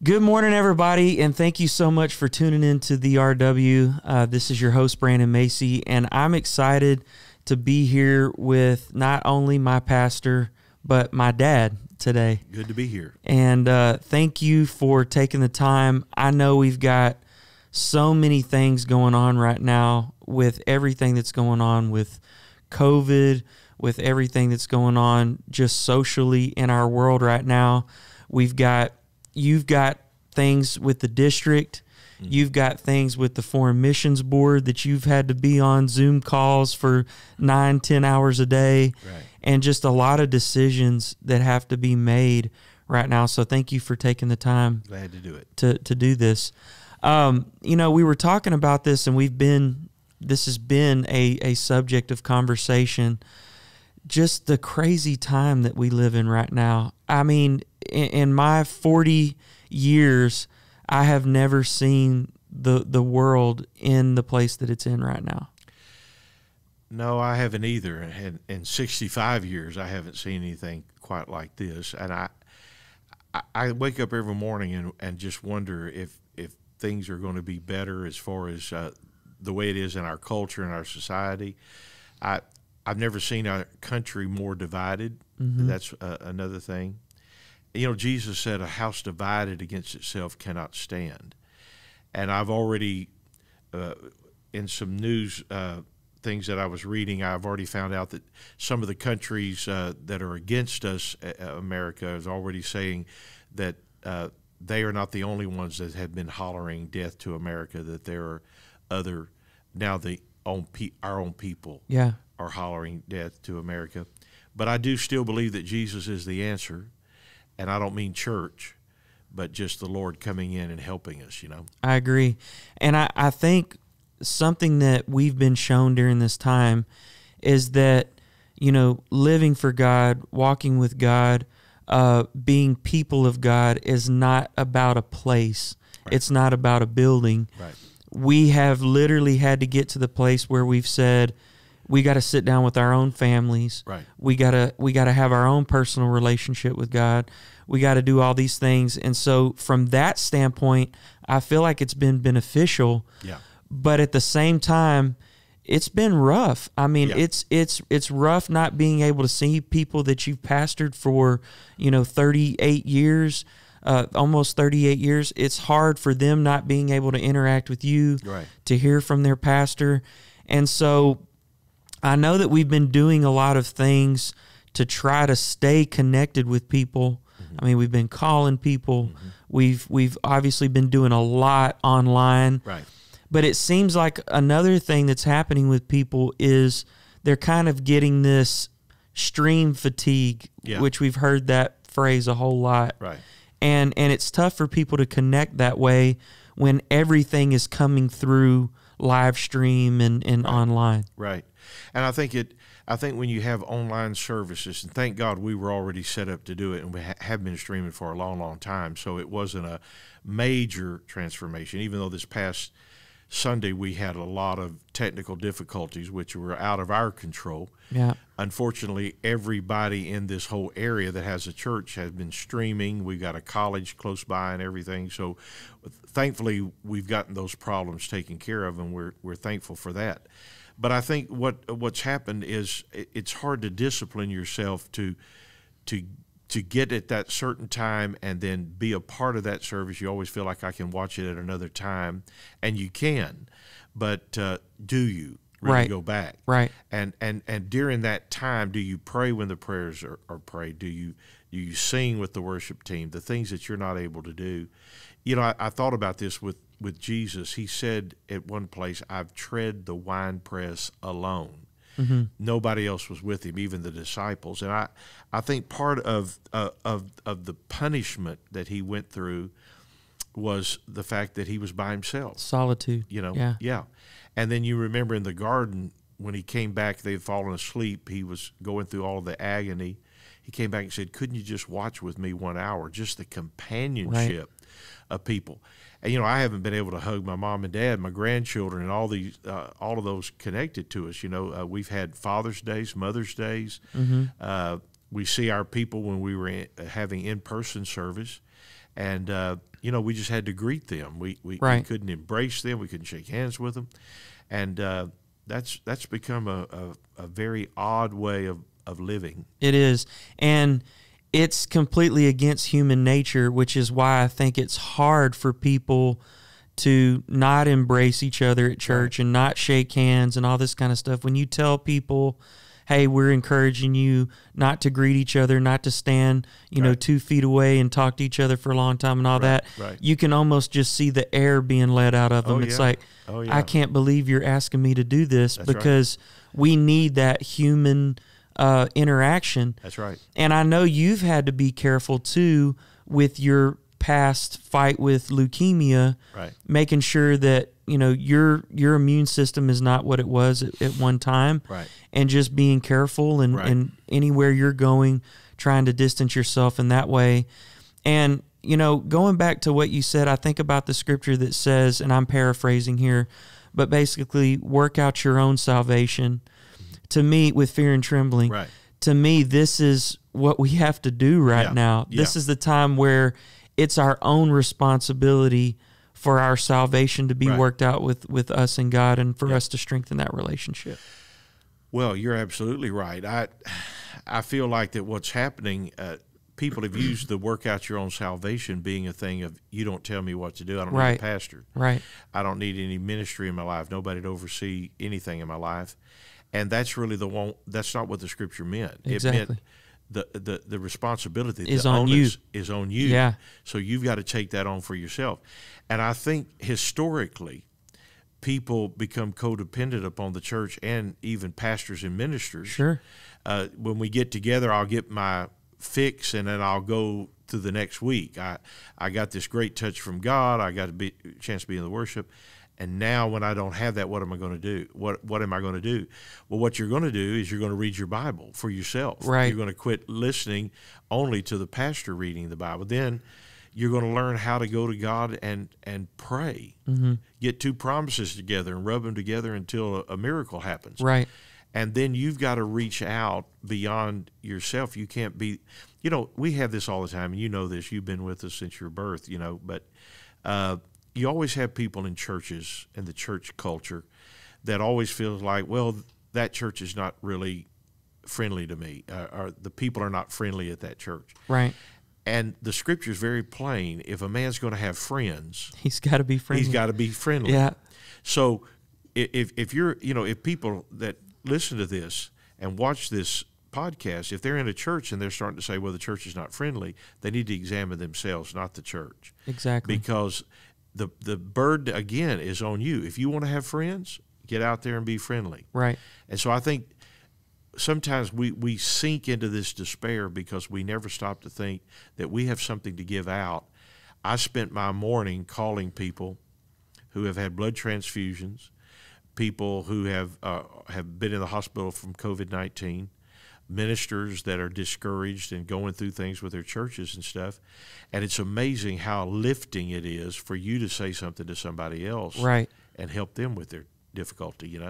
Good morning, everybody, and thank you so much for tuning in to the RW. This is your host, Ron Macey, and I'm excited to be here with not only my pastor, but my dad today. Good to be here. And thank you for taking the time. I know we've got so many things going on right now with everything that's going on with COVID, with everything that's going on just socially in our world right now. You've got things with the district. You've got things with the Foreign Missions Board that you've had to be on Zoom calls for 9-10 hours a day, Right. And just a lot of decisions that have to be made right now. So thank you for taking the time. Glad to do it. To do this. We were talking about this, and this has been a subject of conversation, just the crazy time that we live in right now. I mean, in my 40 years, I have never seen the world in the place that it's in right now. No, I haven't either. And in 65 years, I haven't seen anything quite like this. And I wake up every morning and just wonder if things are going to be better as far as the way it is in our culture and our society. I've never seen our country more divided. Mm-hmm. That's another thing. You know, Jesus said, a house divided against itself cannot stand. And I've already, in some news things that I was reading, I've already found out that some of the countries that are against us, America, is already saying that they are not the only ones that have been hollering death to America, that there are other, now our own people are hollering death to America. But I do still believe that Jesus is the answer. And I don't mean church, but just the Lord coming in and helping us, you know. I agree. And I think something that we've been shown during this time is that, living for God, walking with God, being people of God is not about a place. Right. It's not about a building. Right. We have literally had to get to the place where we've said, we got to sit down with our own families. Right. We got to have our own personal relationship with God. We got to do all these things. And so from that standpoint, I feel like it's been beneficial. Yeah. But at the same time, it's been rough. I mean, it's rough not being able to see people that you've pastored for, 38 years, almost 38 years. It's hard for them not being able to interact with you, right, to hear from their pastor. And so I know that we've been doing a lot of things to try to stay connected with people. Mm-hmm. I mean, we've been calling people. Mm-hmm. We've obviously been doing a lot online. Right. But it seems like another thing that's happening with people is they're kind of getting this stream fatigue, which we've heard that phrase a whole lot. Right. And it's tough for people to connect that way when everything is coming through live stream and right, online. Right. And I think when you have online services, and thank God we were already set up to do it, and we have been streaming for a long, long time, so it wasn't a major transformation, even though this past Sunday we had a lot of technical difficulties which were out of our control. Yeah. Unfortunately, everybody in this whole area that has a church has been streaming. We've got a college close by and everything, so thankfully we've gotten those problems taken care of, and we're thankful for that. But I think what's happened is it's hard to discipline yourself to get at that certain time and then be a part of that service. You always feel like I can watch it at another time, and you can, but do you really go back? Right. And during that time, do you pray when the prayers are prayed? Do you sing with the worship team? The things that you're not able to do. I thought about this with Jesus. He said at one place, I've tread the winepress alone. Mm-hmm. Nobody else was with him, even the disciples. And I think part of the punishment that he went through was the fact that he was by himself. Solitude. Yeah. And then you remember in the garden when he came back, they'd fallen asleep. He was going through all of the agony. He came back and said, couldn't you just watch with me 1 hour? Just the companionship of people. And, I haven't been able to hug my mom and dad, my grandchildren, and all of those connected to us. We've had Father's Days, Mother's Days. Mm-hmm. We see our people when we were having in-person service. And we just had to greet them. We couldn't embrace them. We couldn't shake hands with them, and that's become a very odd way of living. It is, and it's completely against human nature, which is why I think it's hard for people to not embrace each other at church and not shake hands and all this kind of stuff. When you tell people, hey, we're encouraging you not to greet each other, not to stand, 2 feet away and talk to each other for a long time and all that, you can almost just see the air being let out of them. It's like, I can't believe you're asking me to do this. That's because we need that human interaction. That's right. And I know you've had to be careful, too, with your past fight with leukemia, making sure that your immune system is not what it was at one time, and just being careful and anywhere you're going, trying to distance yourself in that way. And going back to what you said, I think about the scripture that says, and I'm paraphrasing here, but basically, work out your own salvation. To me, with fear and trembling. To me, this is what we have to do right now. This is the time where it's our own responsibility for our salvation to be worked out with us and God, and for us to strengthen that relationship. Well, you're absolutely right. I feel like that what's happening, people have used the work out your own salvation being a thing of, you don't tell me what to do. I don't need a pastor. I don't need any ministry in my life. Nobody to oversee anything in my life. And that's really that's not what the scripture meant. Exactly. It meant the responsibility is on you. Is on you. Yeah. So you've got to take that on for yourself. And I think historically, people become codependent upon the church and even pastors and ministers. Sure. When we get together, I'll get my fix and then I'll go to the next week. I got this great touch from God. I got a chance to be in the worship. And now when I don't have that, what am I going to do? What am I going to do? Well, what you're going to do is you're going to read your Bible for yourself. You're going to quit listening only to the pastor reading the Bible. Then you're going to learn how to go to God and pray. Get 2 promises together and rub them together until a miracle happens. And then you've got to reach out beyond yourself. You can't be, we have this all the time, and you know this. You've been with us since your birth, but you always have people in churches and the church culture that always feels like, well, that church is not really friendly to me, or the people are not friendly at that church. And the scripture is very plain. If a man's going to have friends, he's got to be friendly. He's got to be friendly. Yeah. So if you're, if people that listen to this and watch this podcast, if they're in a church and they're starting to say, well, the church is not friendly, they need to examine themselves, not the church. Exactly. Because the burden, again, is on you. If you want to have friends, get out there and be friendly. And so I think sometimes we sink into this despair because we never stop to think that we have something to give out. I spent my morning calling people who have had blood transfusions, people who have been in the hospital from COVID-19, ministers that are discouraged and going through things with their churches and stuff. And it's amazing how lifting it is for you to say something to somebody else and help them with their difficulty,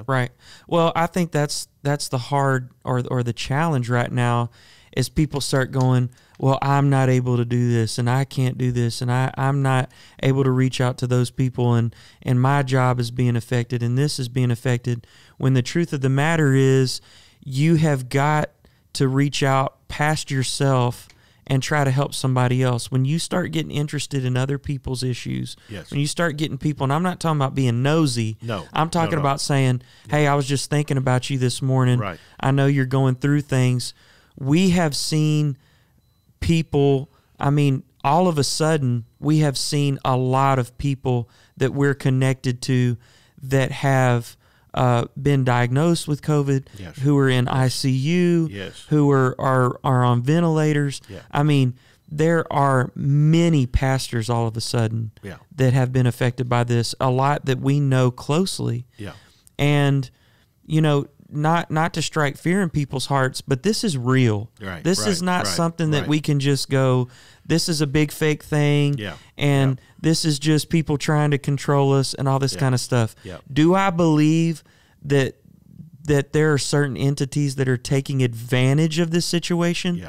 Well, I think that's the hard or the challenge right now is people start going, well, I'm not able to do this and I can't do this and I'm not able to reach out to those people and my job is being affected and this is being affected, when the truth of the matter is you have got to reach out past yourself and try to help somebody else. When you start getting interested in other people's issues, when you start getting people, and I'm not talking about being nosy. I'm talking about saying, hey, I was just thinking about you this morning. I know you're going through things. We have seen people, all of a sudden, we have seen a lot of people that we're connected to that have been diagnosed with COVID, who are in ICU, who are on ventilators. There are many pastors all of a sudden that have been affected by this, a lot that we know closely. And, not to strike fear in people's hearts, but this is real. This is not something that we can just go, this is a big fake thing, and this is just people trying to control us and all this kind of stuff. Do I believe that there are certain entities that are taking advantage of this situation?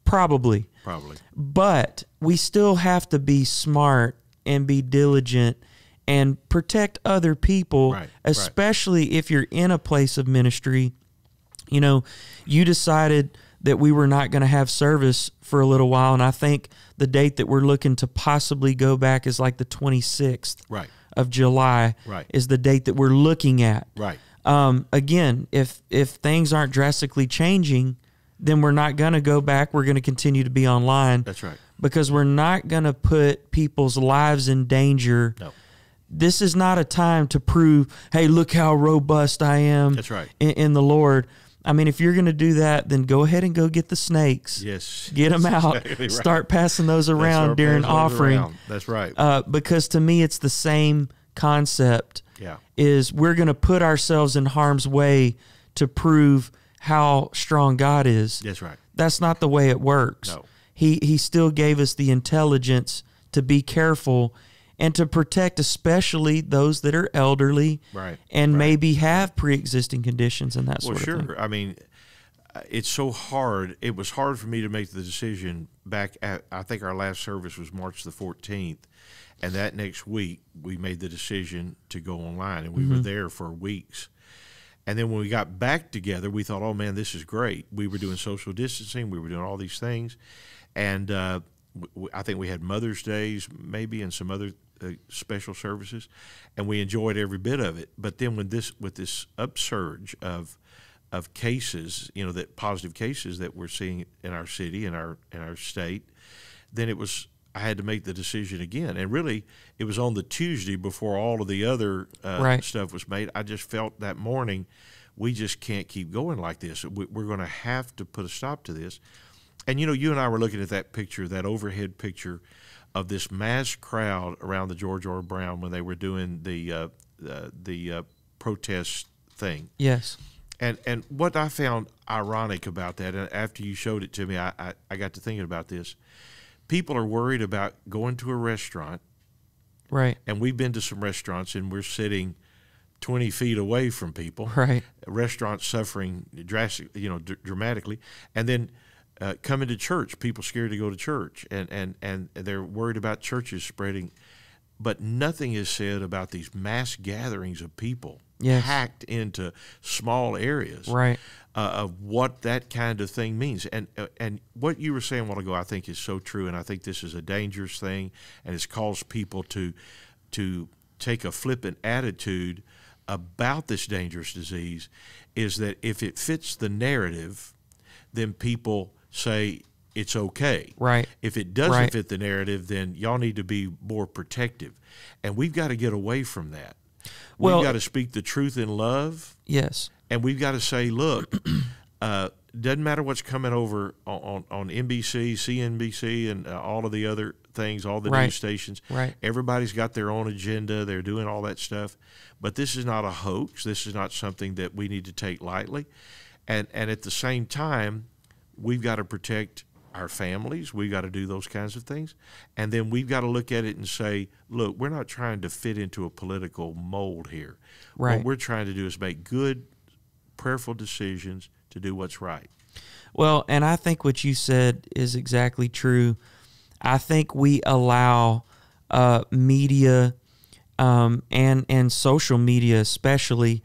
Probably. Probably. But we still have to be smart and be diligent and protect other people, Right, especially if you're in a place of ministry. You know, you decided that we were not going to have service for a little while, and I think the date that we're looking to possibly go back is like the 26th Right. of July Right. is the date that we're looking at. Right. Again, if things aren't drastically changing, then we're not going to go back. We're going to continue to be online. That's right. Because we're not going to put people's lives in danger. No. This is not a time to prove, hey, look how robust I am. That's right. in the Lord. I mean, if you're going to do that, then go ahead and go get the snakes. Yes. Get them out. Exactly right. Start passing those around during offering. That's right. Because to me, it's the same concept. Yeah. Is we're going to put ourselves in harm's way to prove how strong God is. That's right. That's not the way it works. No. He still gave us the intelligence to be careful and to protect especially those that are elderly, Right. and Right. maybe have pre-existing conditions and that sort of thing. Well, sure. I mean, it's so hard. It was hard for me to make the decision back at, I think our last service was March the 14th, and that next week we made the decision to go online, and we were there for weeks. And then when we got back together, we thought, oh, man, this is great. We were doing social distancing. We were doing all these things. And I think we had Mother's Days maybe and some other special services, and we enjoyed every bit of it. But then with this upsurge of cases, you know, that positive cases that we're seeing in our city, in our state, then I had to make the decision again. And really, it was on the Tuesday before all of the other stuff was made. I just felt that morning, we just can't keep going like this. We're going to have to put a stop to this. And, you know, you and I were looking at that picture, that overhead picture of this mass crowd around the George R. Brown when they were doing the protest thing. Yes. And what I found ironic about that, and after you showed it to me, I got to thinking about this. People are worried about going to a restaurant. Right. And we've been to some restaurants, and we're sitting 20 feet away from people. Right. Restaurants suffering dramatically. And then coming to church, people scared to go to church, and they're worried about churches spreading. But nothing is said about these mass gatherings of people packed into small areas, right? Of what that kind of thing means. And what you were saying a while ago, I think, is so true, and I think this is a dangerous thing, and it's caused people to take a flippant attitude about this dangerous disease, is that if it fits the narrative, then people say it's okay. Right. If it doesn't fit the narrative, then y'all need to be more protective. And we've got to get away from that. We've got to speak the truth in love. Yes. And we've got to say, look, doesn't matter what's coming over on NBC, CNBC, and all of the other things, all the news stations. Right. Everybody's got their own agenda. They're doing all that stuff. But this is not a hoax. This is not something that we need to take lightly. And at the same time, we've got to protect our families. We've got to do those kinds of things. And then we've got to look at it and say, look, we're not trying to fit into a political mold here. Right. What we're trying to do is make good, prayerful decisions to do what's right. Well, and I think what you said is exactly true. I think we allow media and social media especially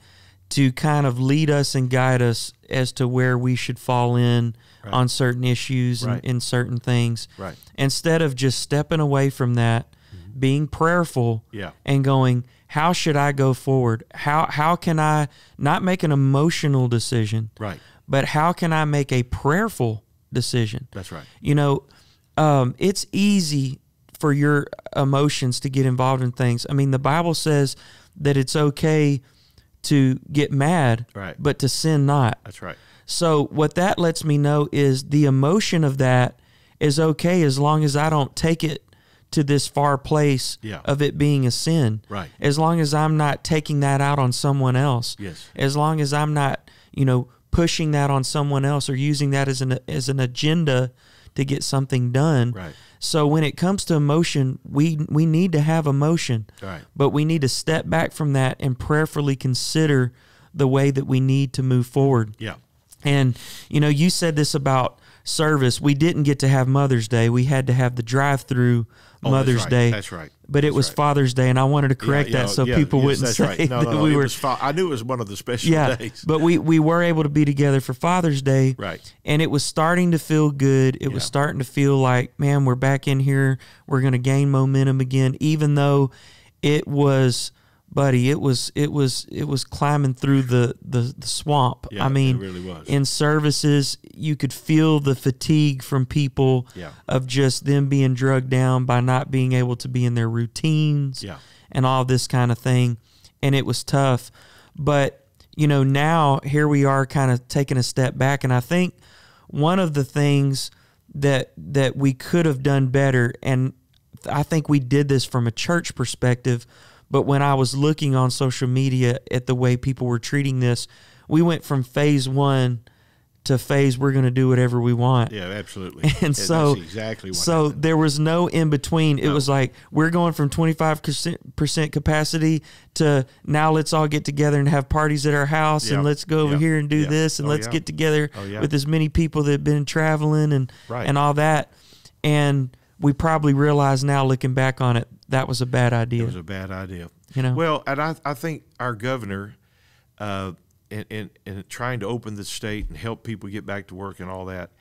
to kind of lead us and guide us as to where we should fall in on certain issues and in certain things. Right. Instead of just stepping away from that, being prayerful and going, how should I go forward? How can I not make an emotional decision, but how can I make a prayerful decision? That's right. You know, it's easy for your emotions to get involved in things. I mean, the Bible says that it's okay to get mad, but to sin not. That's right. So what that lets me know is the emotion of that is okay as long as I don't take it to this far place of it being a sin. Right. As long as I'm not taking that out on someone else. Yes. As long as I'm not, pushing that on someone else or using that as an agenda to get something done. Right. So when it comes to emotion, we need to have emotion. Right. But we need to step back from that and prayerfully consider the way that we need to move forward. Yeah. And, you said this about service. We didn't get to have Mother's Day. We had to have the drive-through Mother's Day. That's right. But it was Father's Day, and I wanted to correct that so people wouldn't say that we were. I knew it was one of the special days. But we were able to be together for Father's Day. Right. And it was starting to feel good. It was starting to feel like, man, we're back in here. We're going to gain momentum again, even though it was, buddy, it was climbing through the swamp. Yeah, I mean, it really was. In services, you could feel the fatigue from people of just them being drugged down by not being able to be in their routines and all this kind of thing. And it was tough. But, now here we are kind of taking a step back. And I think one of the things that we could have done better, and I think we did this from a church perspective, but when I was looking on social media at the way people were treating this, we went from phase 1 to phase we're going to do whatever we want. Yeah, absolutely. And so that's exactly what so happened. there was no in between. It was like we're going from 25% capacity to now let's all get together and have parties at our house and let's go over here and do this and let's get together with as many people that have been traveling and all that. And we probably realize now, looking back on it, that was a bad idea. It was a bad idea. Well, and I think our governor, in trying to open the state and help people get back to work and all that,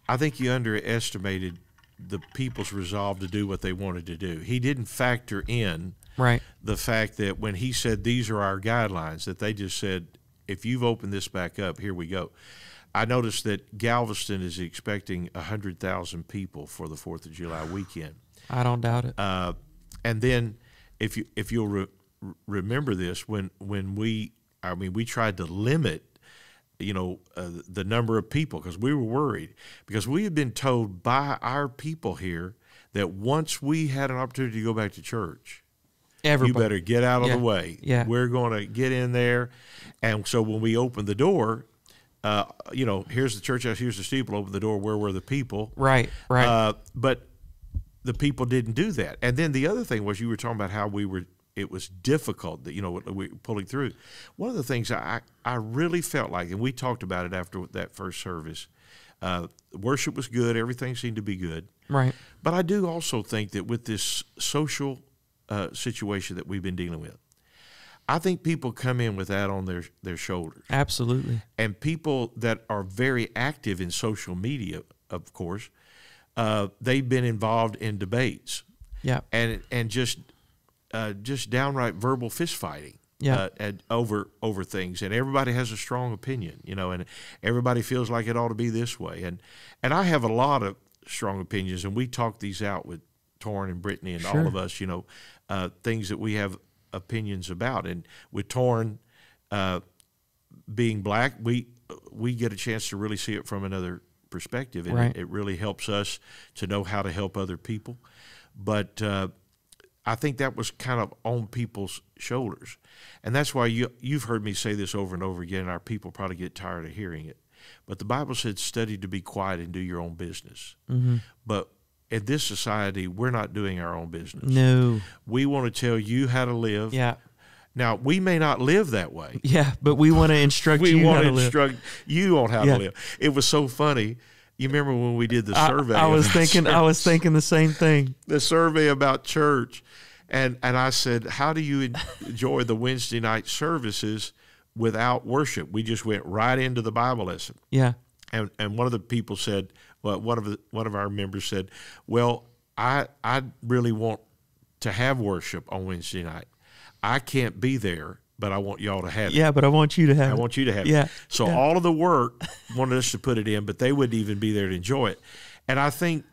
I think he underestimated the people's resolve to do what they wanted to do. He didn't factor in the fact that when he said these are our guidelines, that they just said, if you've opened this back up, here we go. I noticed that Galveston is expecting 100,000 people for the 4th of July weekend. I don't doubt it. And then, if you'll remember this, when we tried to limit, the number of people because we were worried because we had been told by our people here that once we had an opportunity to go back to church, you better get out of the way. Yeah. We're going to get in there, and so when we opened the door. Here's the church house, here's the steeple, open the door, where were the people? Right. But the people didn't do that. And then the other thing was you were talking about how it was difficult that, we were pulling through. One of the things I really felt like, and we talked about it after that first service, worship was good, everything seemed to be good. Right. But I do also think that with this social situation that we've been dealing with, I think people come in with that on their shoulders. Absolutely. And people that are very active in social media, of course, they've been involved in debates. Yeah. And just downright verbal fist fighting. And over things, and everybody has a strong opinion, and everybody feels like it ought to be this way. And I have a lot of strong opinions, and we talk these out with Torrin and Brittany and all of us, things that we have opinions about. And with Torrin being black, we get a chance to really see it from another perspective, and it really helps us to know how to help other people. But I think that was kind of on people's shoulders, and that's why you've heard me say this over and over again, and our people probably get tired of hearing it. But the Bible said, study to be quiet and do your own business. Mm-hmm. But in this society, we're not doing our own business. No. We want to tell you how to live. Yeah. Now, we may not live that way. Yeah, but we want to instruct you how to live. We want to instruct you on how to live. It was so funny. You remember when we did the survey? I was thinking the same thing. The survey about church. And I said, how do you enjoy the Wednesday night services without worship? We just went right into the Bible lesson. Yeah. And one of the people said, well, one of our members said, well, I really want to have worship on Wednesday night. I can't be there, but I want y'all to have it. Yeah, but I want you to have it. I want you to have it. So all of the work wanted us to put it in, but they wouldn't even be there to enjoy it. And I think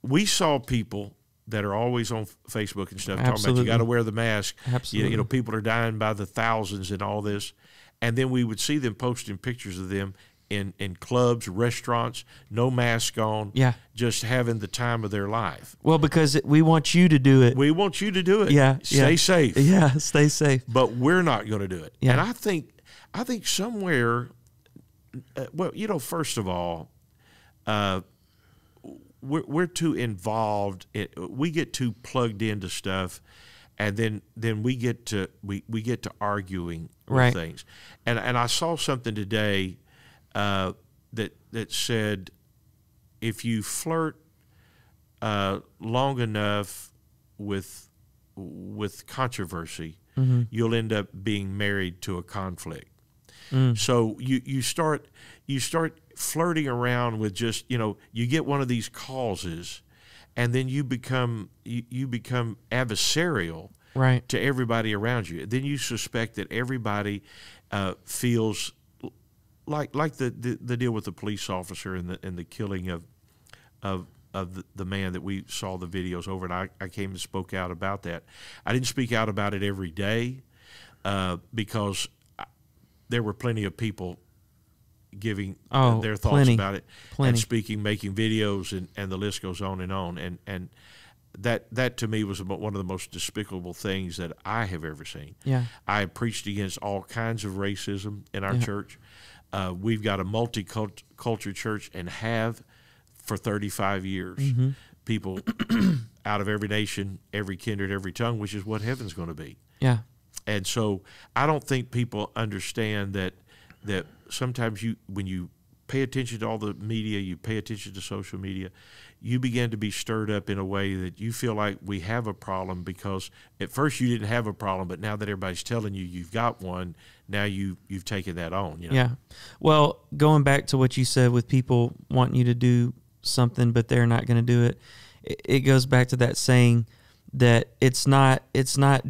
we saw people that are always on Facebook and stuff talking about you got to wear the mask. Absolutely. People are dying by the thousands and all this. And then we would see them posting pictures of them in clubs, restaurants, no mask on, just having the time of their life. Well, because we want you to do it. We want you to do it. Yeah. Stay safe. Yeah, stay safe. But we're not going to do it. Yeah. And I think somewhere, first of all, we're too involved. We get too plugged into stuff, and then we get to arguing with things. And I saw something today that said, if you flirt long enough with controversy, you'll end up being married to a conflict. So you start flirting around with just, you get one of these causes, and then you become adversarial right. to everybody around you. Then you suspect that everybody feels like the deal with the police officer and the killing of the man that we saw the videos over, and I came and spoke out about that. I didn't speak out about it every day because there were plenty of people giving their thoughts about it and speaking, making videos, and the list goes on. And that to me was one of the most despicable things that I have ever seen. Yeah. I preached against all kinds of racism in our church. We've got a multicultural church and have for 35 years. People out of every nation, every kindred, every tongue, which is what heaven's going to be. Yeah. And so I don't think people understand that sometimes when you pay attention to all the media, you pay attention to social media, you begin to be stirred up in a way that you feel like we have a problem, because at first you didn't have a problem, but now that everybody's telling you you've got one, now you've taken that on. Yeah. Well, going back to what you said with people wanting you to do something but they're not going to do it, it goes back to that saying that it's not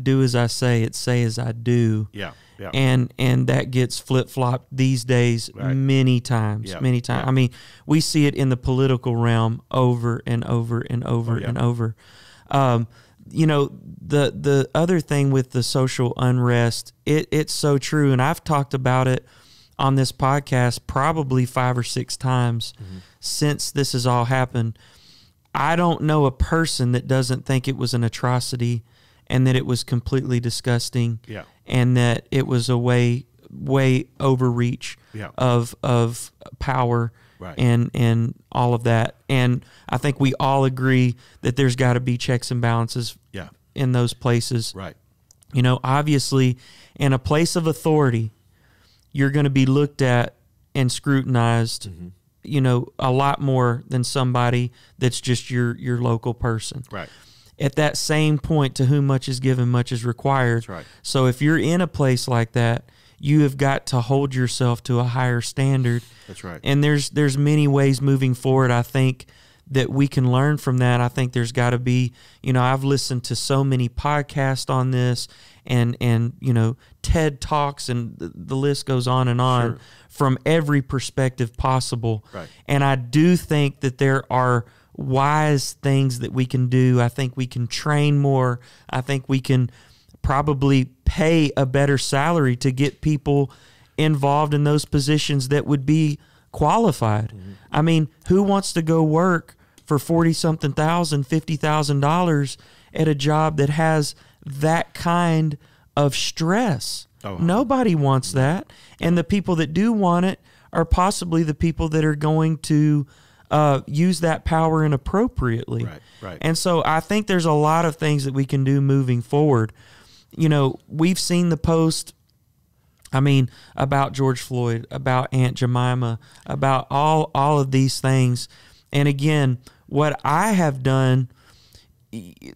do as I say, it's say as I do. Yeah. Yeah. And that gets flip-flopped these days many times. I mean, we see it in the political realm over and over and over and over. The other thing with the social unrest, it's so true, and I've talked about it on this podcast probably 5 or 6 times since this has all happened. I don't know a person that doesn't think it was an atrocity and that it was completely disgusting, and that it was a way overreach of power and all of that. And I think we all agree that there's got to be checks and balances in those places. Right. Obviously, in a place of authority, you're going to be looked at and scrutinized, a lot more than somebody that's just your local person. Right. At that same point, to whom much is given, much is required. That's right. So if you're in a place like that, you have got to hold yourself to a higher standard. That's right. And there's many ways moving forward, I think, that we can learn from that. I think there's got to be, I've listened to so many podcasts on this and TED Talks, and the list goes on and on from every perspective possible. Right. And I do think that there are wise things that we can do. I think we can train more. I think we can probably pay a better salary to get people involved in those positions that would be qualified. I mean, who wants to go work for $40,000, $50,000 at a job that has that kind of stress? Nobody wants that. And the people that do want it are possibly the people that are going to use that power inappropriately. Right. And so I think there's a lot of things that we can do moving forward. We've seen the post, about George Floyd, about Aunt Jemima, about all of these things. And again, what I have done,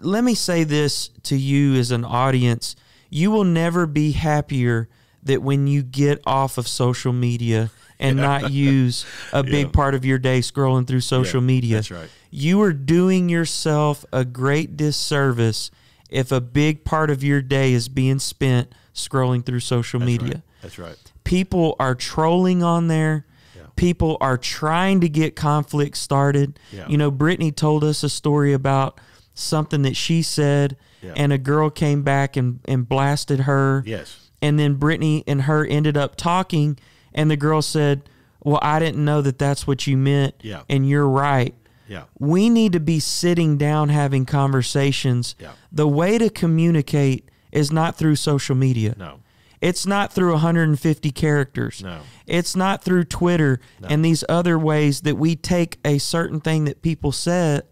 let me say this to you as an audience, you will never be happier that when you get off of social media and not use a big part of your day scrolling through social media. That's right. You are doing yourself a great disservice if a big part of your day is being spent scrolling through social media. Right. That's right. People are trolling on there. Yeah. People are trying to get conflict started. Yeah. Brittany told us a story about something that she said, and a girl came back and blasted her. Yes. And then Brittany and her ended up talking, and the girl said, well, I didn't know that that's what you meant, and you're right. Yeah. We need to be sitting down having conversations. Yeah. The way to communicate is not through social media. No. It's not through 150 characters. No. It's not through Twitter and these other ways that we take a certain thing that people say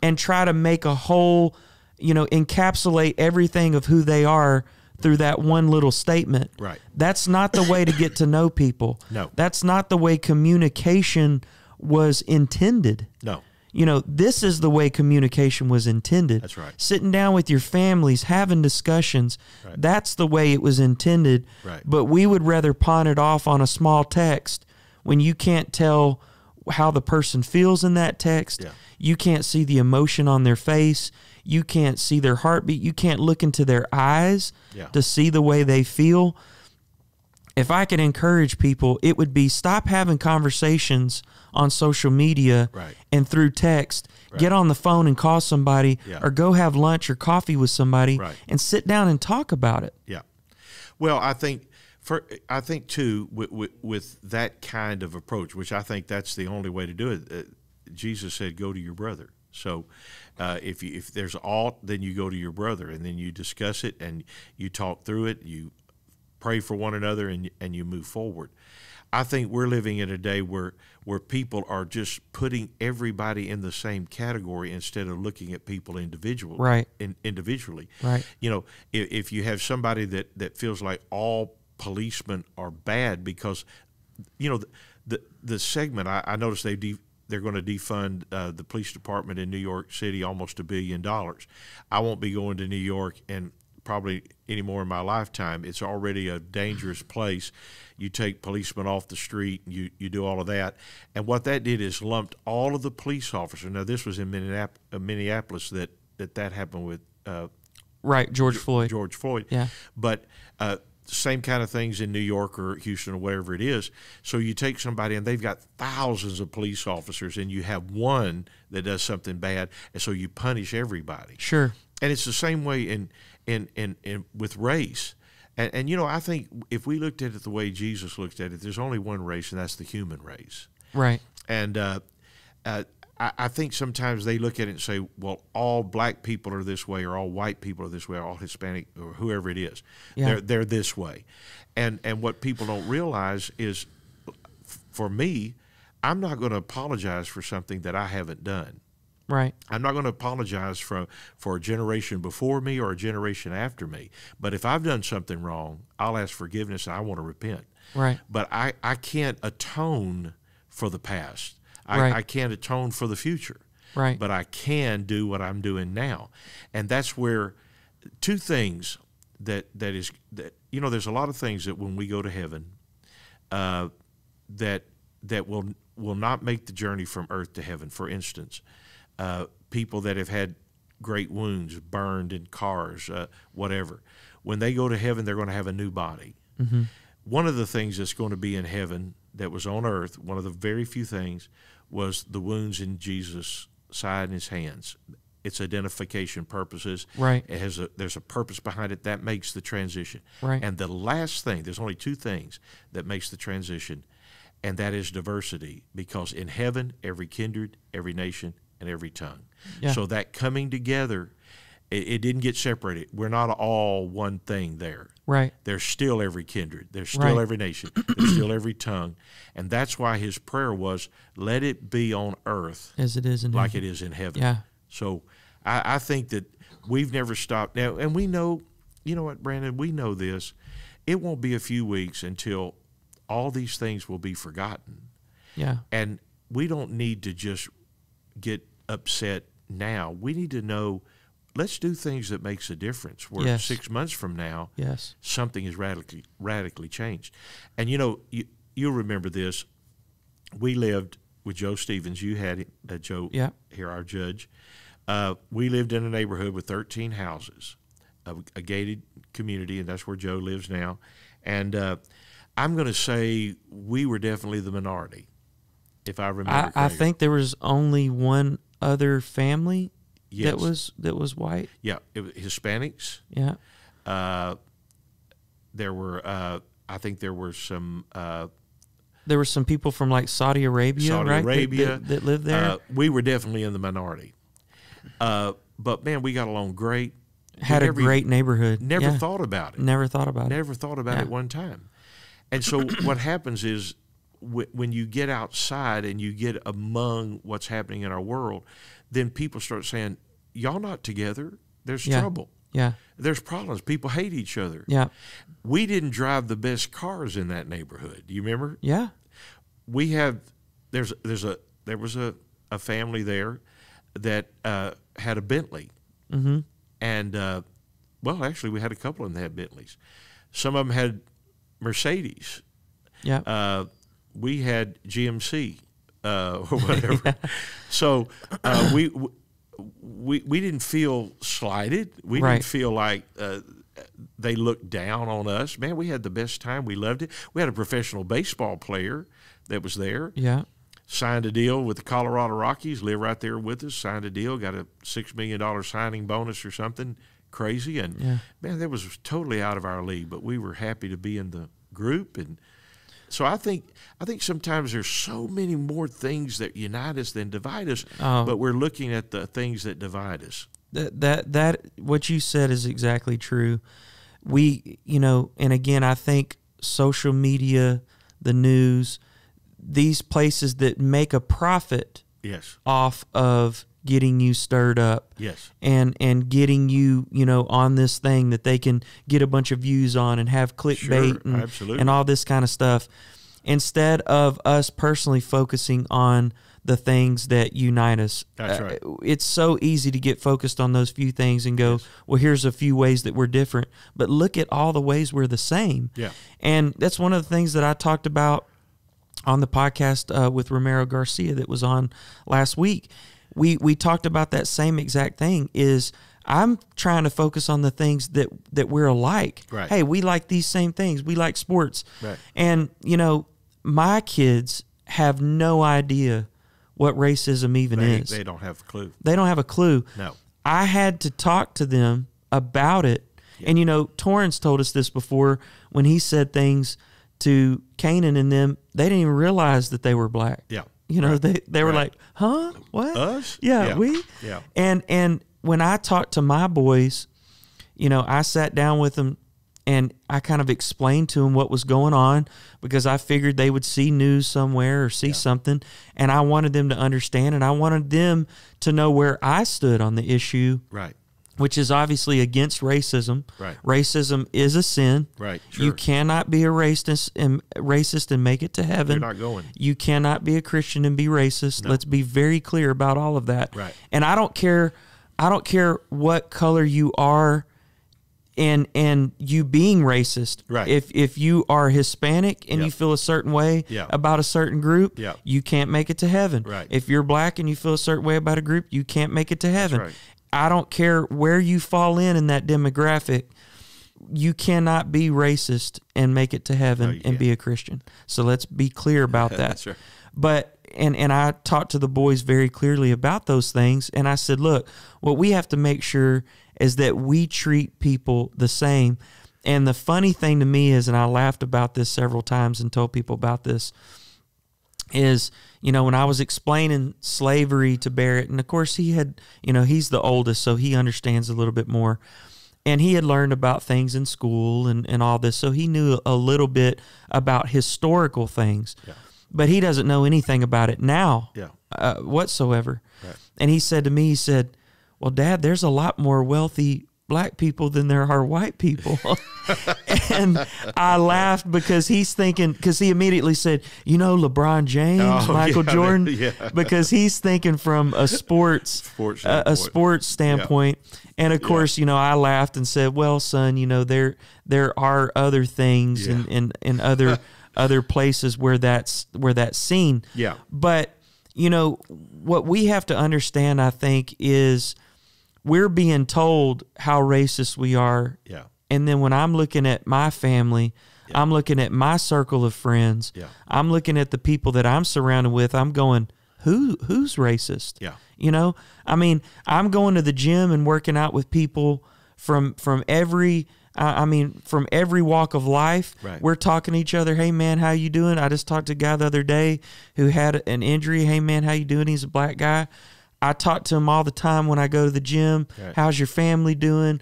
and try to make a whole, encapsulate everything of who they are through that one little statement. Right. That's not the way to get to know people. No. That's not the way communication was intended. No. You know, this is the way communication was intended. That's right. Sitting down with your families, having discussions, Right. that's the way it was intended. Right. But we would rather pawn it off on a small text when you can't tell how the person feels in that text. Yeah. You can't see the emotion on their face. You can't see their heartbeat. You can't look into their eyes Yeah. to see the way they feel. If I could encourage people, it would be stop having conversations on social media Right. and through text. Right. Get on the phone and call somebody, Yeah. or go have lunch or coffee with somebody, Right. and sit down and talk about it. Yeah. Well, I think too with that kind of approach, which I think that's the only way to do it. Jesus said, "Go to your brother." So, if there's aught, then you go to your brother, and then you discuss it, and you talk through it. You pray for one another, and you move forward. I think we're living in a day where people are just putting everybody in the same category instead of looking at people individually. Right. Individually. Right. You know, if you have somebody that feels like all policemen are bad because, you know, the segment, I noticed they're going to defund the police department in New York City almost $1 billion. I won't be going to New York and probably anymore in my lifetime. It's already a dangerous place. You take policemen off the street, and you do all of that. And what that did is lumped all of the police officers. Now, this was in Minneapolis that happened with Right, George Floyd. George Floyd. Yeah. But same kind of things in New York or Houston or whatever it is. So you take somebody and they've got thousands of police officers, and you have one that does something bad, and so you punish everybody. Sure. And it's the same way in with race. And you know, I think if we looked at it the way Jesus looked at it, there's only one race, and that's the human race. Right. And I think sometimes they look at it and say, well, all black people are this way, or all white people are this way, or all Hispanic, or whoever it is. Yeah. They're this way. And what people don't realize is, for me, I'm not going to apologize for something that I haven't done. Right. I'm not going to apologize for a generation before me or a generation after me. But if I've done something wrong, I'll ask forgiveness, and I want to repent. Right. But I can't atone for the past. Right. I can't atone for the future. Right. But I can do what I'm doing now. And that's where two things that you know, there's a lot of things that when we go to heaven that will not make the journey from earth to heaven. For instance, people that have had great wounds, burned in cars, whatever. When they go to heaven, they're going to have a new body. Mm-hmm. One of the things that's going to be in heaven that was on earth, one of the very few things, was the wounds in Jesus' side and his hands. It's identification purposes. Right. There's a purpose behind it that makes the transition. Right. And the last thing, there's only two things that makes the transition, and that is diversity. Because in heaven, every kindred, every nation, and every tongue. Yeah. So that coming together, it didn't get separated. We're not all one thing there. Right. There's still every kindred. There's still Right. every nation. There's still every tongue. And that's why his prayer was, let it be on earth As it is in like heaven. it is in heaven. Yeah. So I think that we've never stopped now. And we know, you know what, Brandon, we know this. It won't be a few weeks until all these things will be forgotten. Yeah. And we don't need to just get upset now. We need to know, let's do things that makes a difference. Where Yes. 6 months from now, Yes. something is radically changed. And you know, you'll remember this. We lived with Joe Stevens. You had Joe Yeah. here, our judge. We lived in a neighborhood with 13 houses, a gated community, and that's where Joe lives now. And I'm going to say we were definitely the minority, if I remember correctly. I think there was only one other family Yes. that was white. Yeah, Hispanics. Yeah. There were, I think there were some There were some people from like Saudi Arabia, Saudi right? Arabia that lived there. We were definitely in the minority. But man, we got along great. Had a great neighborhood. Never Yeah. thought about it. Never thought about it. Never thought about it one time. And so what happens is when you get outside and you get among what's happening in our world, then people start saying, y'all not together. There's trouble. Yeah. There's problems. People hate each other. Yeah. We didn't drive the best cars in that neighborhood. Do you remember? Yeah. We have there was a family there that had a Bentley, Mm-hmm. and well, actually, we had a couple of them that had Bentleys. Some of them had Mercedes. Yeah. We had GMC or whatever. Yeah. So we didn't feel slighted. We didn't feel like they looked down on us. Man, we had the best time. We loved it. We had a professional baseball player that was there. Yeah. Signed a deal with the Colorado Rockies, lived right there with us, signed a deal, got a $6 million signing bonus or something crazy. And, man, that was totally out of our league, but we were happy to be in the group. And so I think sometimes there's so many more things that unite us than divide us, but we're looking at the things that divide us. That what you said is exactly true. We, and again, I think social media, the news, these places that make a profit off of getting you stirred up and getting you, on this thing that they can get a bunch of views on and have clickbait and all this kind of stuff, instead of us personally focusing on the things that unite us. That's right. It's so easy to get focused on those few things and go, well, here's a few ways that we're different, but look at all the ways we're the same. Yeah. And that's one of the things that I talked about on the podcast with Romero Garcia that was on last week. We talked about that same exact thing. Is I'm trying to focus on the things that we're alike. Right. Hey, we like these same things. We like sports. Right. And, my kids have no idea what racism even is. They don't have a clue. They don't have a clue. No. I had to talk to them about it. Yeah. And, Torrance told us this before when he said things to Canaan and them, they didn't even realize that they were black. Yeah. They were like, huh? What? Us? Yeah, we? Yeah. And when I talked to my boys, I sat down with them and I kind of explained to them what was going on because I figured they would see news somewhere or see something, and I wanted them to understand, and I wanted them to know where I stood on the issue. Right. Which is obviously against racism. Right. Racism is a sin. Right. Sure. You cannot be a racist and make it to heaven. You're not going. You cannot be a Christian and be racist. No. Let's be very clear about all of that. Right. And I don't care what color you are and you being racist. Right. If you are Hispanic and you feel a certain way Yeah. about a certain group, Yeah. you can't make it to heaven. Right. If you're black and you feel a certain way about a group, you can't make it to heaven. That's right. I don't care where you fall in that demographic. You cannot be racist and make it to heaven and be a Christian. So let's be clear about that. That's right. But and I talked to the boys very clearly about those things, and I said, look, what we have to make sure is that we treat people the same. And the funny thing to me is, and I laughed about this several times and told people about this, is, when I was explaining slavery to Barrett, and of course he had, he's the oldest, so he understands a little bit more. And he had learned about things in school and all this, so he knew a little bit about historical things. Yeah. But he doesn't know anything about it now whatsoever. Right. And he said to me, he said, well, Dad, there's a lot more wealthy black people than there are white people. And I laughed because he immediately said, LeBron James, Michael Jordan, because he's thinking from a sports standpoint. Yeah. And of course, I laughed and said, well, son, there are other things in other places where that's seen. Yeah. But, what we have to understand, I think, is we're being told how racist we are. Yeah. And then when I'm looking at my family, I'm looking at my circle of friends. Yeah. I'm looking at the people that I'm surrounded with. I'm going, who's racist? Yeah. I'm going to the gym and working out with people from every walk of life. Right. We're talking to each other. Hey, man, how you doing? I just talked to a guy the other day who had an injury. Hey, man, how you doing? He's a black guy. I talk to him all the time when I go to the gym. Right. How's your family doing?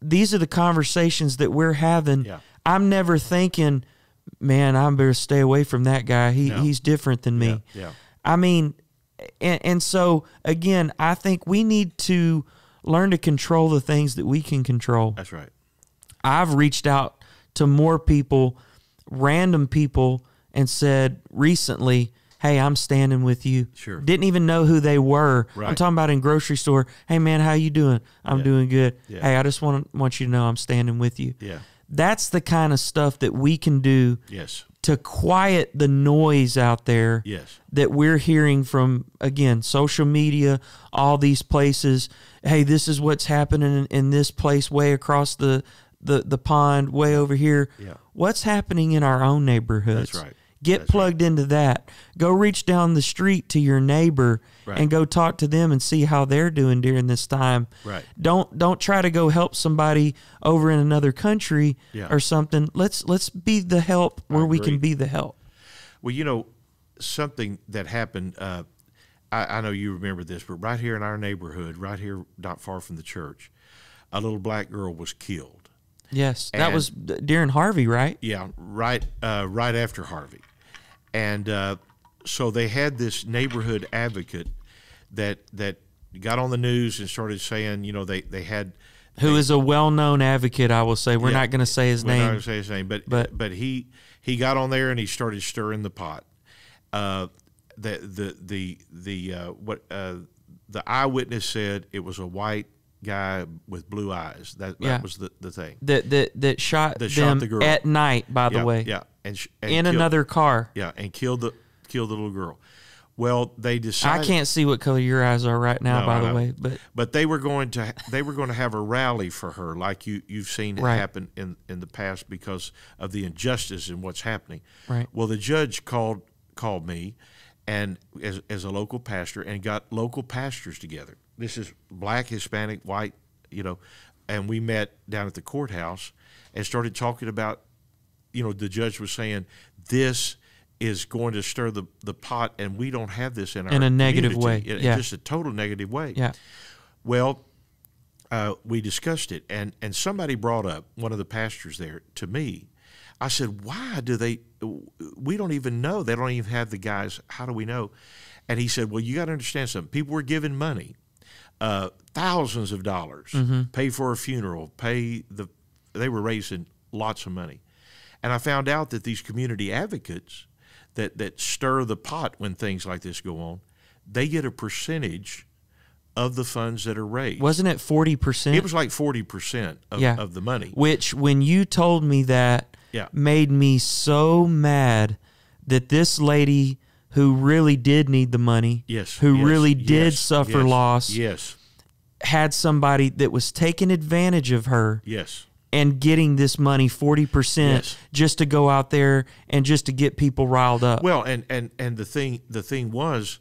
These are the conversations that we're having. Yeah. I'm never thinking, man, I better stay away from that guy. He's different than me. Yeah. And so, again, I think we need to learn to control the things that we can control. That's right. I've reached out to more people, random people, and said recently, hey, I'm standing with you. Sure. Didn't even know who they were. Right. I'm talking about in grocery store. Hey, man, how you doing? I'm doing good. Yeah. Hey, I just want you to know I'm standing with you. Yeah. That's the kind of stuff that we can do Yes. to quiet the noise out there Yes. that we're hearing from, again, social media, all these places. Hey, this is what's happening in this place way across the pond, way over here. Yeah. What's happening in our own neighborhoods? That's right. Get plugged into that. Go reach down the street to your neighbor and go talk to them and see how they're doing during this time. Right. Don't try to go help somebody over in another country or something. Let's be the help where we can be the help. Well, you know, something that happened, I know you remember this, but right here in our neighborhood, right here not far from the church, a little black girl was killed. Yes, that was during Harvey, right? Yeah, right after Harvey. And so they had this neighborhood advocate that got on the news and started saying, you know, they had... Who is a well-known advocate, I will say. We're not going to say his name. We're not going to say his name, but he got on there and he started stirring the pot. The eyewitness said it was a white guy with blue eyes. That was the thing. That shot them the girl at night, by the way. Yeah, and in another car. Yeah, and killed the little girl. Well, they decided. I can't see what color your eyes are right now, by the way, but they were going to have a rally for her, like you've seen happen in the past because of the injustice in what's happening. Right. Well, the judge called me, and as a local pastor, and got local pastors together. This is black, Hispanic, white, you know, and we met down at the courthouse and started talking about, you know, the judge was saying this is going to stir the pot, and we don't have this in a negative way. Just a total negative way. Yeah. Well, we discussed it, and somebody brought up, one of the pastors there, to me. I said, why do we don't even know. They don't even have the guys. How do we know? And he said, well, you got to understand something. People were giving money, thousands of dollars, pay for a funeral, they were raising lots of money. And I found out that these community advocates that stir the pot when things like this go on, they get a percentage of the funds that are raised. Wasn't it 40%? It was like 40% of the money. Which, when you told me that, made me so mad that this lady who really did need the money, really did suffer loss, had somebody that was taking advantage of her. Yes. And getting this money, 40%, just to go out there and just to get people riled up. Well, and the thing was,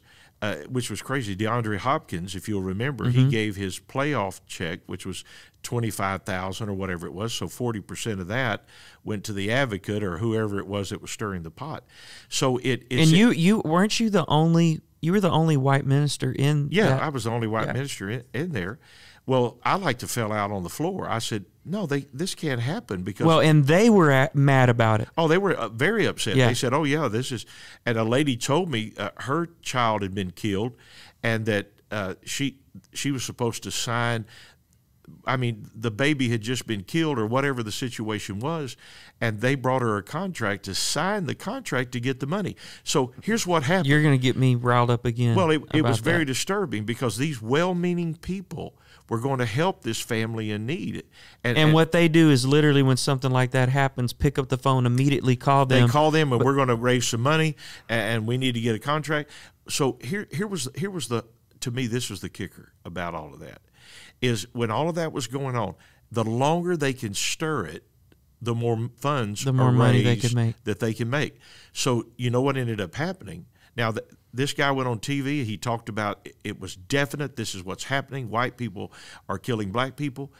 which was crazy, DeAndre Hopkins, if you'll remember, he gave his playoff check, which was $25,000 or whatever it was. So 40% of that went to the advocate or whoever it was that was stirring the pot. So you weren't you the only. You were the only white minister in. Yeah, that? I was the only white minister in there. Well, I like to fell out on the floor. I said, no, this can't happen because. Well, and they were mad about it. Oh, they were very upset. Yeah. They said, oh, yeah, this is. And a lady told me her child had been killed and that she was supposed to sign. I mean, the baby had just been killed or whatever the situation was, and they brought her a contract to sign the contract to get the money. So here's what happened. You're going to get me riled up again. Well, it was very disturbing because these well-meaning people were going to help this family in need. And what they do is literally when something like that happens, pick up the phone, immediately call them. They call them, and we're going to raise some money, and we need to get a contract. So here was the to me, this was the kicker about all of that. Is when all of that was going on, the longer they can stir it, the more funds, the more money they can make. That they can make. So you know what ended up happening? Now, this guy went on TV. He talked about it was definite. This is what's happening. White people are killing black people.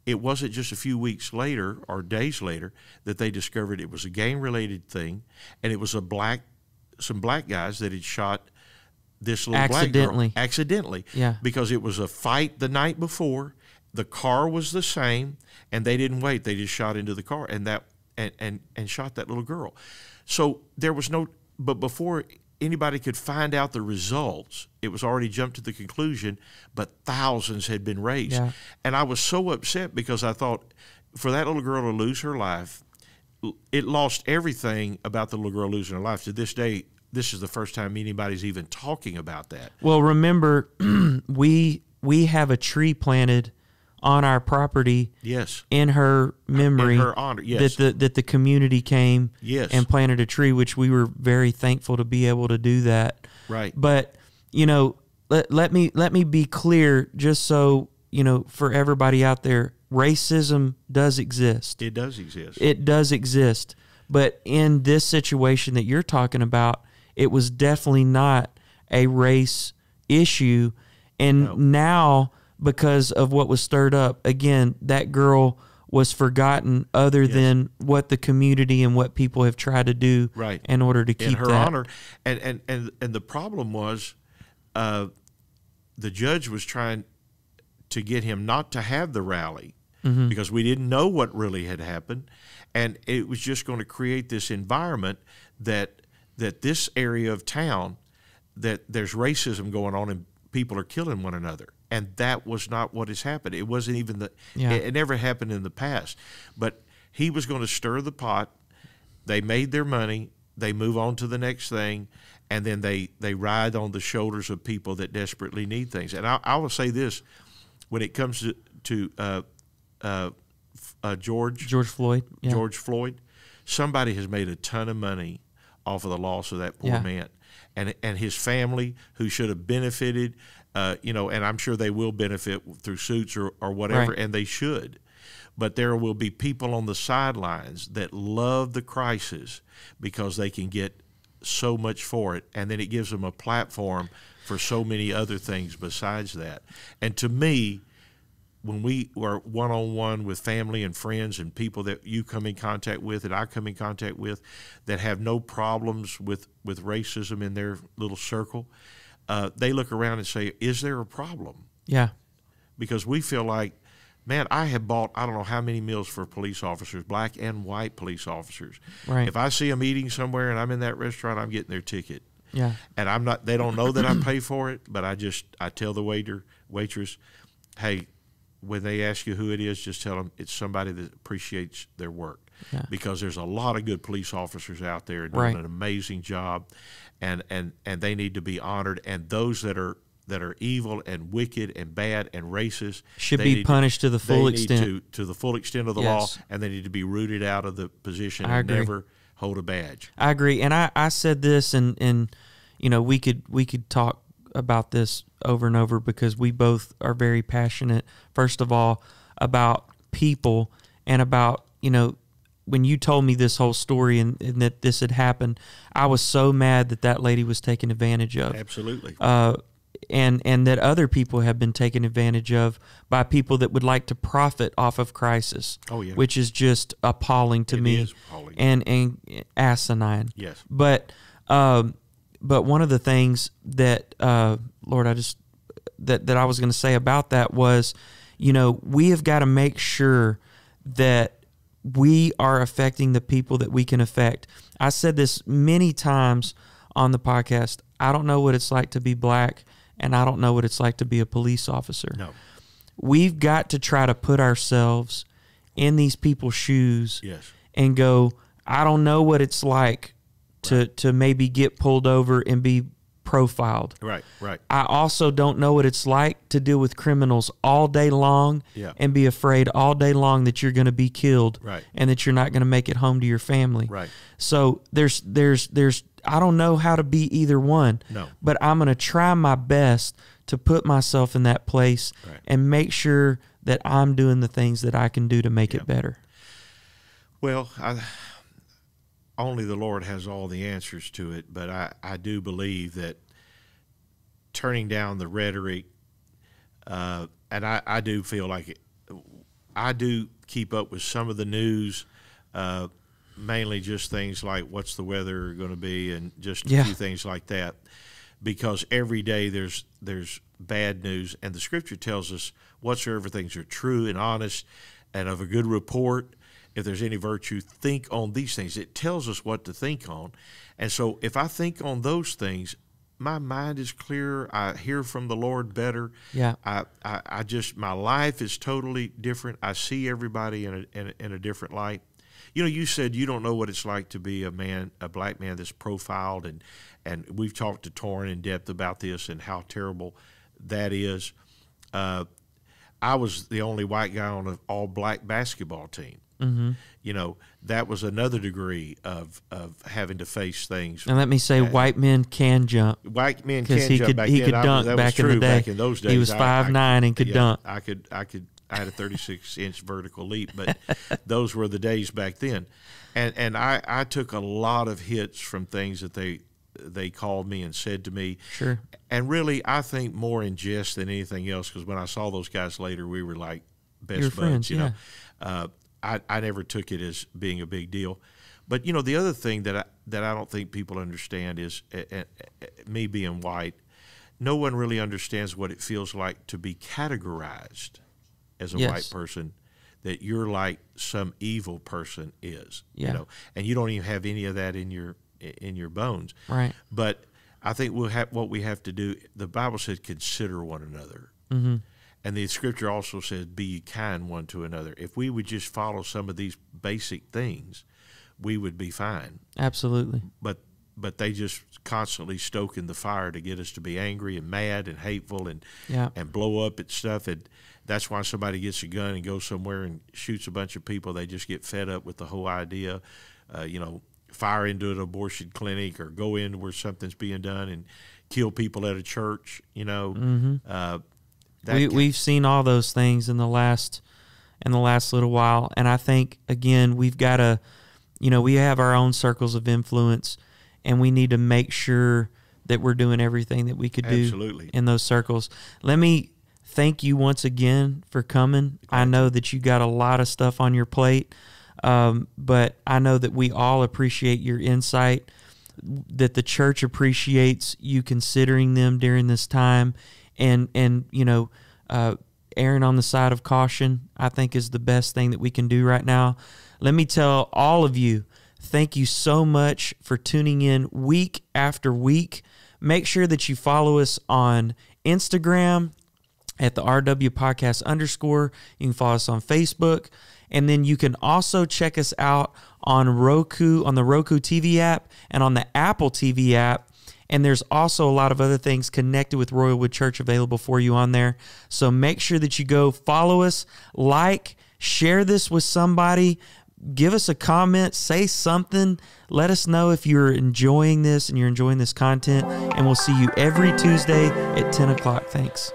It wasn't just a few weeks later or days later that they discovered it was a gang-related thing, and it was some black guys that had shot this little black girl accidentally. Yeah. Because it was a fight the night before. The car was the same, and they didn't wait. They just shot into the car and shot that little girl. So there was no. But before anybody could find out the results. It was already jumped to the conclusion, but thousands had been raised. Yeah. And I was so upset because I thought for that little girl to lose her life, it lost everything about the little girl losing her life. To this day, this is the first time anybody's even talking about that. Well, remember, we have a tree planted on our property. Yes. In her memory. In her honor, yes. That the community came. Yes. And planted a tree, which we were very thankful to be able to do that. Right. But, you know, let me be clear, just so, you know, for everybody out there, racism does exist. It does exist. It does exist. But in this situation that you're talking about, it was definitely not a race issue. And now, because of what was stirred up, again, that girl was forgotten other than what the community and what people have tried to do in order to keep in her that. honor. And the problem was the judge was trying to get him not to have the rally because we didn't know what really had happened. And it was just going to create this environment that this area of town, that there's racism going on and people are killing one another. And that was not what has happened. It wasn't even it never happened in the past. But he was going to stir the pot. They made their money. They move on to the next thing. And then they ride on the shoulders of people that desperately need things. And I will say this, when it comes to George Floyd, George Floyd, somebody has made a ton of money off of the loss of that poor man, and his family, who should have benefited, and I'm sure they will benefit through suits or whatever, and they should. But there will be people on the sidelines that love the crisis because they can get so much for it, and then it gives them a platform for so many other things besides that. And to me, when we are one-on-one with family and friends and people that you come in contact with, that I come in contact with, that have no problems with racism in their little circle, they look around and say, is there a problem? Yeah. Because we feel like, man, I have bought I don't know how many meals for police officers, black and white police officers. Right. If I see them eating somewhere and I'm in that restaurant, I'm getting their ticket. Yeah. And they don't know that I pay for it, but I tell the waitress, hey, when they ask you who it is, just tell them it's somebody that appreciates their work. Yeah. Because there's a lot of good police officers out there doing an amazing job, and they need to be honored. And those that are evil and wicked and bad and racist should be punished to the full extent. To the full extent of the law, and they need to be rooted out of the position and never hold a badge. I agree. And I said this, and you know, we could talk about this over and over because we both are very passionate, first of all, about people and about, you know, when you told me this whole story and that this had happened, I was so mad that lady was taken advantage of. Absolutely. And that other people have been taken advantage of by people that would like to profit off of crisis. Oh, yeah. Which is just appalling to me. It is appalling. And asinine. Yes. But one of the things that, Lord, that I was going to say about that was, you know, we have got to make sure that we are affecting the people that we can affect. I said this many times on the podcast. I don't know what it's like to be black, and I don't know what it's like to be a police officer. No. We've got to try to put ourselves in these people's shoes and go, I don't know what it's like to maybe get pulled over and be profiled. Right. I also don't know what it's like to deal with criminals all day long and be afraid all day long that you're going to be killed and that you're not going to make it home to your family. Right. So there's I don't know how to be either one. No. But I'm going to try my best to put myself in that place and make sure that I'm doing the things that I can do to make it better. Well, only the Lord has all the answers to it, but I do believe that turning down the rhetoric, and I do feel like I do keep up with some of the news, mainly just things like what's the weather going to be and just a few things like that, because every day there's bad news, and the Scripture tells us whatsoever things are true and honest and of a good report, if there's any virtue, think on these things. It tells us what to think on. And so if I think on those things, my mind is clearer. I hear from the Lord better. Yeah. I just, my life is totally different. I see everybody in a different light. You know, you said you don't know what it's like to be a black man that's profiled, and we've talked to Torrin in depth about this and how terrible that is. I was the only white guy on an all-black basketball team. Mm-hmm. You know, that was another degree of having to face things. And let me say, white men can jump. White men can jump. He could dunk back in the day. Back in those days, he was 5'9" and could dunk. I had a 36-inch vertical leap, but those were the days back then. And I took a lot of hits from things that they called me and said to me. Sure. And really, I think more in jest than anything else, because when I saw those guys later, we were like best buds. You know, I never took it as being a big deal. But you know, the other thing that I don't think people understand is me being white. No one really understands what it feels like to be categorized as a white person, that you're like some evil person is. Yeah. You know, and you don't even have any of that in your bones. Right. But I think what we have to do, the Bible says, consider one another. Mm-hmm. And the Scripture also says, be ye kind one to another. If we would just follow some of these basic things, we would be fine. Absolutely. But they just constantly stoking the fire to get us to be angry and mad and hateful and blow up at stuff. And that's why somebody gets a gun and goes somewhere and shoots a bunch of people. They just get fed up with the whole idea, you know, fire into an abortion clinic or go in where something's being done and kill people at a church, you know. Mm-hmm. We've seen all those things in the last little while, and I think, again, we've got to, you know, we have our own circles of influence, and we need to make sure that we're doing everything that we could do in those circles. Let me thank you once again for coming. I know that you got a lot of stuff on your plate, but I know that we all appreciate your insight, that the church appreciates you considering them during this time, and you know, erring on the side of caution, I think, is the best thing that we can do right now. Let me tell all of you, thank you so much for tuning in week after week. Make sure that you follow us on Instagram at the RW Podcast _. You can follow us on Facebook. And then you can also check us out on Roku, on the Roku TV app, and on the Apple TV app. And there's also a lot of other things connected with Royalwood Church available for you on there. So make sure that you go follow us, like, share this with somebody, give us a comment, say something. Let us know if you're enjoying this and you're enjoying this content. And we'll see you every Tuesday at 10 o'clock. Thanks.